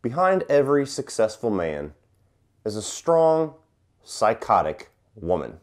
Behind every successful man is a strong, psychotic woman.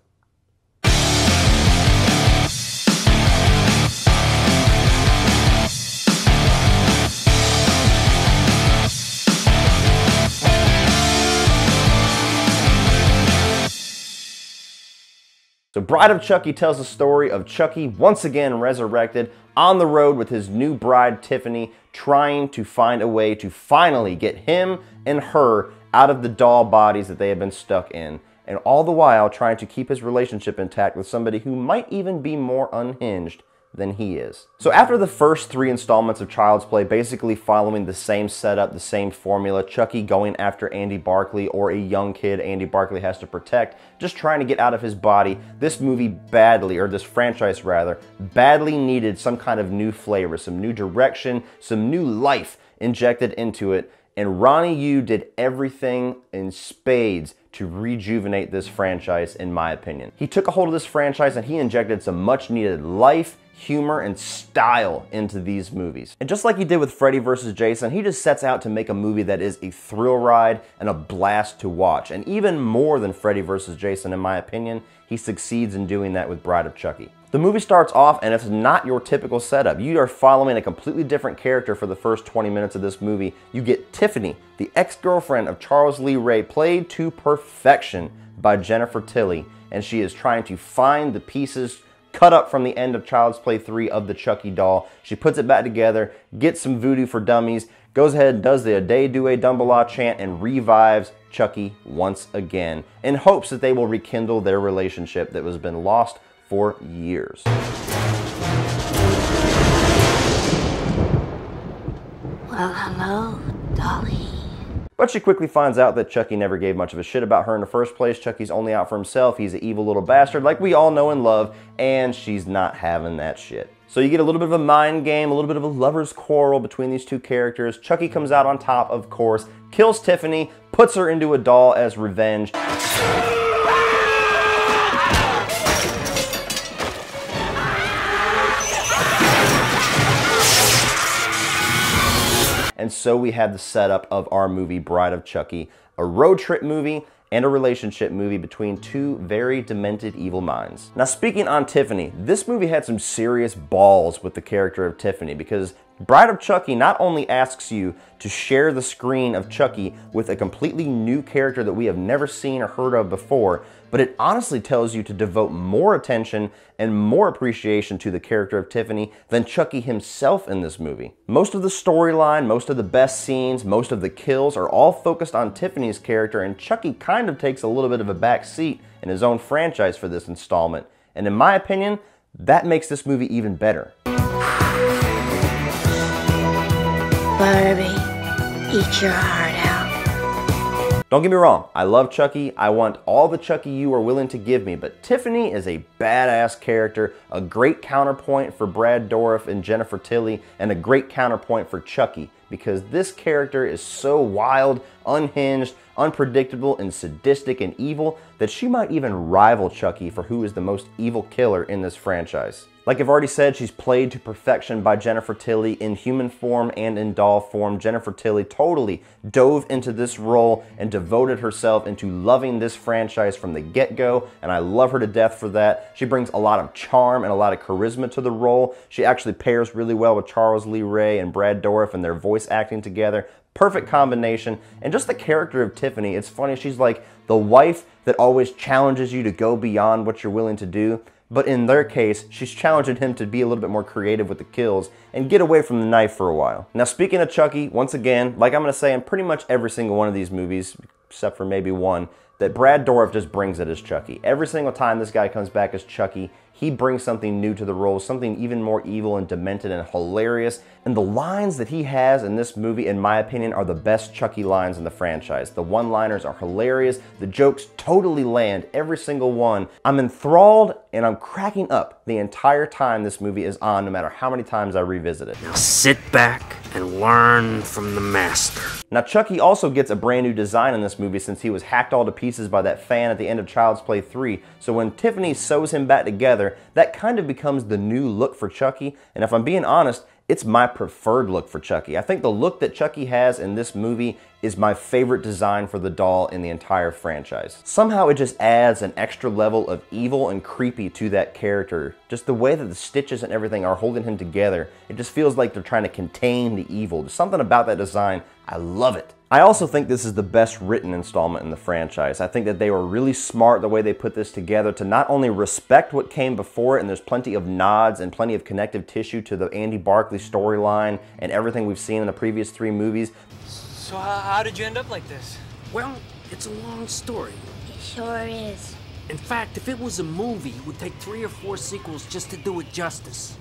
So Bride of Chucky tells the story of Chucky once again resurrected on the road with his new bride Tiffany, trying to find a way to finally get him and her out of the doll bodies that they have been stuck in, and all the while trying to keep his relationship intact with somebody who might even be more unhinged than he is. So after the first 3 installments of Child's Play, basically following the same setup, the same formula, Chucky going after Andy Barclay, or a young kid Andy Barclay has to protect, just trying to get out of his body, this movie badly, or this franchise rather, badly needed some kind of new flavor, some new direction, some new life injected into it, and Ronnie Yu did everything in spades to rejuvenate this franchise, in my opinion. He took a hold of this franchise and he injected some much needed life, humor, and style into these movies. And just like he did with Freddy vs. Jason, he just sets out to make a movie that is a thrill ride and a blast to watch. And even more than Freddy vs. Jason, in my opinion, he succeeds in doing that with Bride of Chucky. The movie starts off and it's not your typical setup. You are following a completely different character for the first 20 minutes of this movie. You get Tiffany, the ex-girlfriend of Charles Lee Ray, played to perfection by Jennifer Tilly, and she is trying to find the pieces cut up from the end of Child's Play 3 of the Chucky doll. She puts it back together, gets some voodoo for dummies, goes ahead and does the "A Day Do A Dumbala" chant, and revives Chucky once again in hopes that they will rekindle their relationship that has been lost for years. Well, hello, Dolly. But she quickly finds out that Chucky never gave much of a shit about her in the first place. Chucky's only out for himself. He's an evil little bastard like we all know and love, and she's not having that shit. So you get a little bit of a mind game, a little bit of a lover's quarrel between these two characters. Chucky comes out on top, of course, kills Tiffany, puts her into a doll as revenge. And so we had the setup of our movie, Bride of Chucky, a road trip movie and a relationship movie between two very demented evil minds. Now, speaking on Tiffany, this movie had some serious balls with the character of Tiffany, because Bride of Chucky not only asks you to share the screen of Chucky with a completely new character that we have never seen or heard of before, but it honestly tells you to devote more attention and more appreciation to the character of Tiffany than Chucky himself in this movie. Most of the storyline, most of the best scenes, most of the kills are all focused on Tiffany's character, and Chucky kind of takes a little bit of a back seat in his own franchise for this installment. And in my opinion, that makes this movie even better. Barbie, eat your heart out. Don't get me wrong, I love Chucky. I want all the Chucky you are willing to give me, but Tiffany is a badass character, a great counterpoint for Brad Dourif and Jennifer Tilly, and a great counterpoint for Chucky, because this character is so wild, unhinged, unpredictable, and sadistic and evil that she might even rival Chucky for who is the most evil killer in this franchise. Like I've already said, she's played to perfection by Jennifer Tilly in human form and in doll form. Jennifer Tilly totally dove into this role and devoted herself into loving this franchise from the get-go, and I love her to death for that. She brings a lot of charm and a lot of charisma to the role. She actually pairs really well with Charles Lee Ray and Brad Dourif and their voice acting together. Perfect combination. And just the character of Tiffany, it's funny, she's like the wife that always challenges you to go beyond what you're willing to do. But in their case, she's challenging him to be a little bit more creative with the kills and get away from the knife for a while. Now, speaking of Chucky, once again, like I'm going to say in pretty much every single one of these movies, except for maybe one, that Brad Dourif just brings it as Chucky. Every single time this guy comes back as Chucky, he brings something new to the role, something even more evil and demented and hilarious. And the lines that he has in this movie, in my opinion, are the best Chucky lines in the franchise. The one-liners are hilarious. The jokes totally land, every single one. I'm enthralled and I'm cracking up the entire time this movie is on, no matter how many times I revisit it. Now sit back and learn from the master. Now, Chucky also gets a brand new design in this movie since he was hacked all to pieces by that fan at the end of Child's Play 3. So when Tiffany sews him back together, that kind of becomes the new look for Chucky. And if I'm being honest, it's my preferred look for Chucky. I think the look that Chucky has in this movie is my favorite design for the doll in the entire franchise. Somehow it just adds an extra level of evil and creepy to that character. Just the way that the stitches and everything are holding him together, it just feels like they're trying to contain the evil. There's something about that design, I love it. I also think this is the best written installment in the franchise. I think that they were really smart the way they put this together to not only respect what came before it, and there's plenty of nods and plenty of connective tissue to the Andy Barclay storyline and everything we've seen in the previous 3 movies. So how did you end up like this? Well, it's a long story. It sure is. In fact, if it was a movie, it would take 3 or 4 sequels just to do it justice.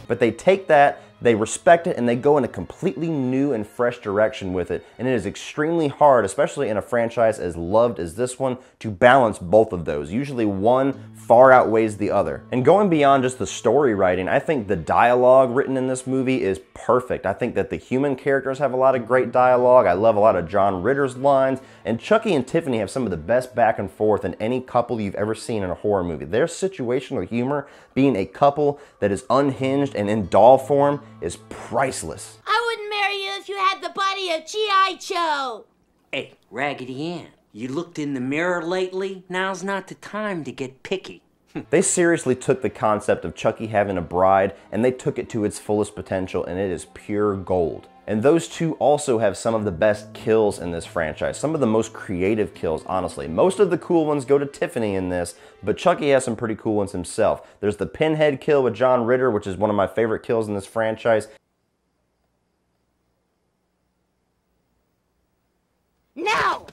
But they take that, they respect it, and they go in a completely new and fresh direction with it. And it is extremely hard, especially in a franchise as loved as this one, to balance both of those. Usually one far outweighs the other. And going beyond just the story writing, I think the dialogue written in this movie is perfect. I think that the human characters have a lot of great dialogue. I love a lot of John Ritter's lines. And Chucky and Tiffany have some of the best back and forth in any couple you've ever seen in a horror movie. Their situational humor, being a couple that is unhinged and in doll form, is priceless. I wouldn't marry you if you had the body of G.I. Joe. Hey, Raggedy Ann, you looked in the mirror lately? Now's not the time to get picky. They seriously took the concept of Chucky having a bride and they took it to its fullest potential, and it is pure gold. And those two also have some of the best kills in this franchise, some of the most creative kills, honestly. Most of the cool ones go to Tiffany in this, but Chucky has some pretty cool ones himself. There's the pinhead kill with John Ritter, which is one of my favorite kills in this franchise. No!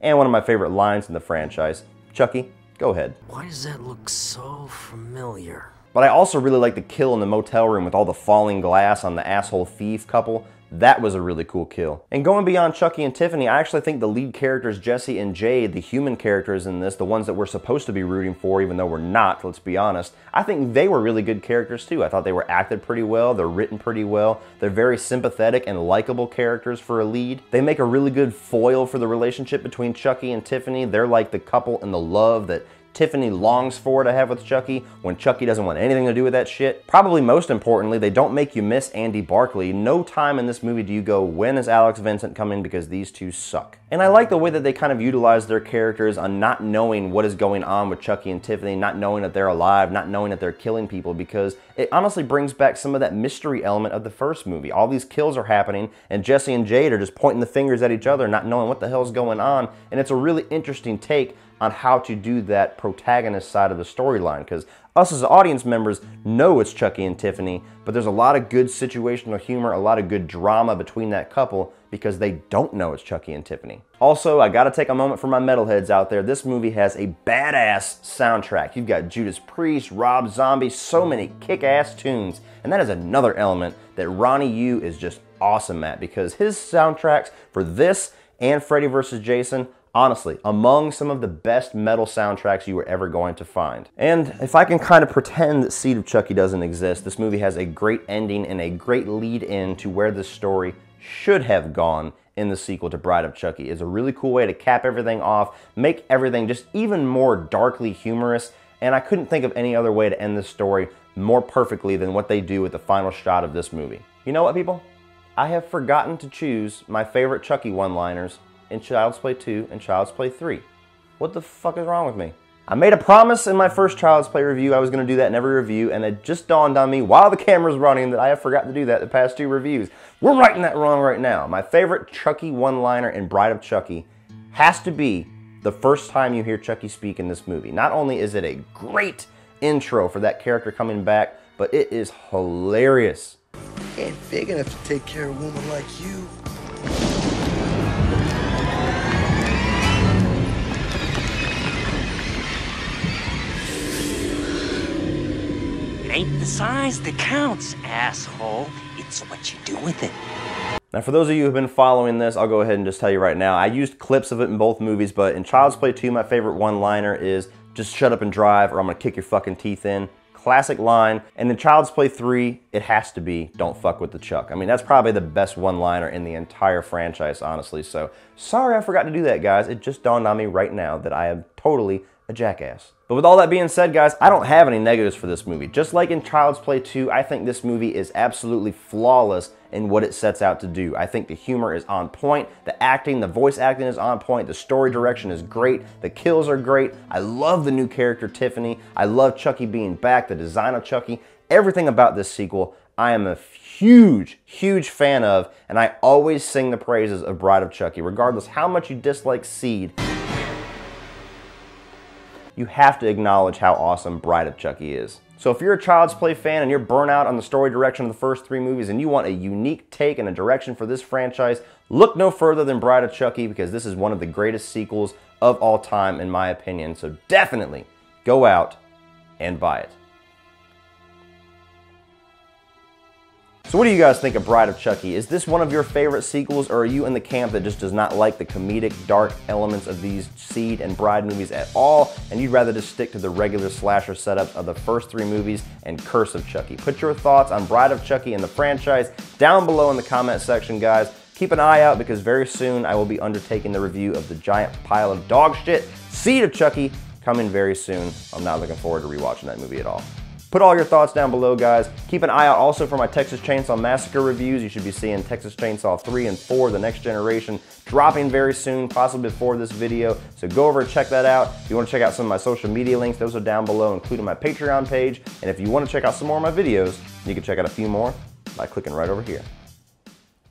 And one of my favorite lines in the franchise. Chucky, go ahead. Why does that look so familiar? But I also really like the kill in the motel room with all the falling glass on the asshole thief couple. That was a really cool kill. And going beyond Chucky and Tiffany, I actually think the lead characters, Jesse and Jade, the human characters in this, the ones that we're supposed to be rooting for, even though we're not, let's be honest, I think they were really good characters too. I thought they were acted pretty well, they're written pretty well, they're very sympathetic and likable characters for a lead. They make a really good foil for the relationship between Chucky and Tiffany. They're like the couple and the love that Tiffany longs for to have with Chucky when Chucky doesn't want anything to do with that shit. Probably most importantly, they don't make you miss Andy Barclay. No time in this movie do you go, when is Alex Vincent coming, because these two suck. And I like the way that they kind of utilize their characters on not knowing what is going on with Chucky and Tiffany, not knowing that they're alive, not knowing that they're killing people, because it honestly brings back some of that mystery element of the first movie. All these kills are happening and Jesse and Jade are just pointing the fingers at each other, not knowing what the hell's going on. And it's a really interesting take on how to do that protagonist side of the storyline, because us as audience members know it's Chucky and Tiffany, but there's a lot of good situational humor, a lot of good drama between that couple because they don't know it's Chucky and Tiffany. Also, I gotta take a moment for my metalheads out there. This movie has a badass soundtrack. You've got Judas Priest, Rob Zombie, so many kick-ass tunes, and that is another element that Ronnie Yu is just awesome at, because his soundtracks for this and Freddy vs. Jason, honestly, among some of the best metal soundtracks you were ever going to find. And if I can kind of pretend that Seed of Chucky doesn't exist, this movie has a great ending and a great lead in to where this story should have gone in the sequel to Bride of Chucky. It's a really cool way to cap everything off, make everything just even more darkly humorous, and I couldn't think of any other way to end this story more perfectly than what they do with the final shot of this movie. You know what, people? I have forgotten to choose my favorite Chucky one-liners in Child's Play 2 and Child's Play 3. What the fuck is wrong with me? I made a promise in my first Child's Play review I was going to do that in every review, and it just dawned on me while the camera's running that I have forgotten to do that the past 2 reviews. We're writing that wrong right now. My favorite Chucky one-liner in Bride of Chucky has to be the first time you hear Chucky speak in this movie. Not only is it a great intro for that character coming back, but it is hilarious. Ain't big enough to take care of a woman like you. Ain't the size that counts, asshole. It's what you do with it. Now, for those of you who have been following this, I'll go ahead and just tell you right now, I used clips of it in both movies, but in Child's Play 2, my favorite one-liner is, just shut up and drive or I'm gonna kick your fucking teeth in. Classic line. And in Child's Play 3, it has to be, don't fuck with the Chuck. I mean, that's probably the best one-liner in the entire franchise, honestly. So, sorry I forgot to do that, guys. It just dawned on me right now that I am totally a a jackass. But with all that being said, guys, I don't have any negatives for this movie. Just like in Child's Play 2, I think this movie is absolutely flawless in what it sets out to do. I think the humor is on point, the acting, the voice acting is on point, the story direction is great, the kills are great. I love the new character Tiffany. I love Chucky being back, the design of Chucky. Everything about this sequel, I am a huge, huge fan of, and I always sing the praises of Bride of Chucky. Regardless how much you dislike Seed, you have to acknowledge how awesome Bride of Chucky is. So if you're a Child's Play fan and you're burnt out on the story direction of the first 3 movies and you want a unique take and a direction for this franchise, look no further than Bride of Chucky, because this is one of the greatest sequels of all time in my opinion. So definitely go out and buy it. So what do you guys think of Bride of Chucky? Is this one of your favorite sequels, or are you in the camp that just does not like the comedic, dark elements of these Seed and Bride movies at all, and you'd rather just stick to the regular slasher setups of the first 3 movies and Curse of Chucky? Put your thoughts on Bride of Chucky and the franchise down below in the comment section, guys. Keep an eye out, because very soon I will be undertaking the review of the giant pile of dog shit, Seed of Chucky, coming very soon. I'm not looking forward to rewatching that movie at all. Put all your thoughts down below, guys. Keep an eye out also for my Texas Chainsaw Massacre reviews. You should be seeing Texas Chainsaw 3 and 4, The Next Generation, dropping very soon, possibly before this video. So go over and check that out. If you want to check out some of my social media links, those are down below, including my Patreon page. And if you want to check out some more of my videos, you can check out a few more by clicking right over here.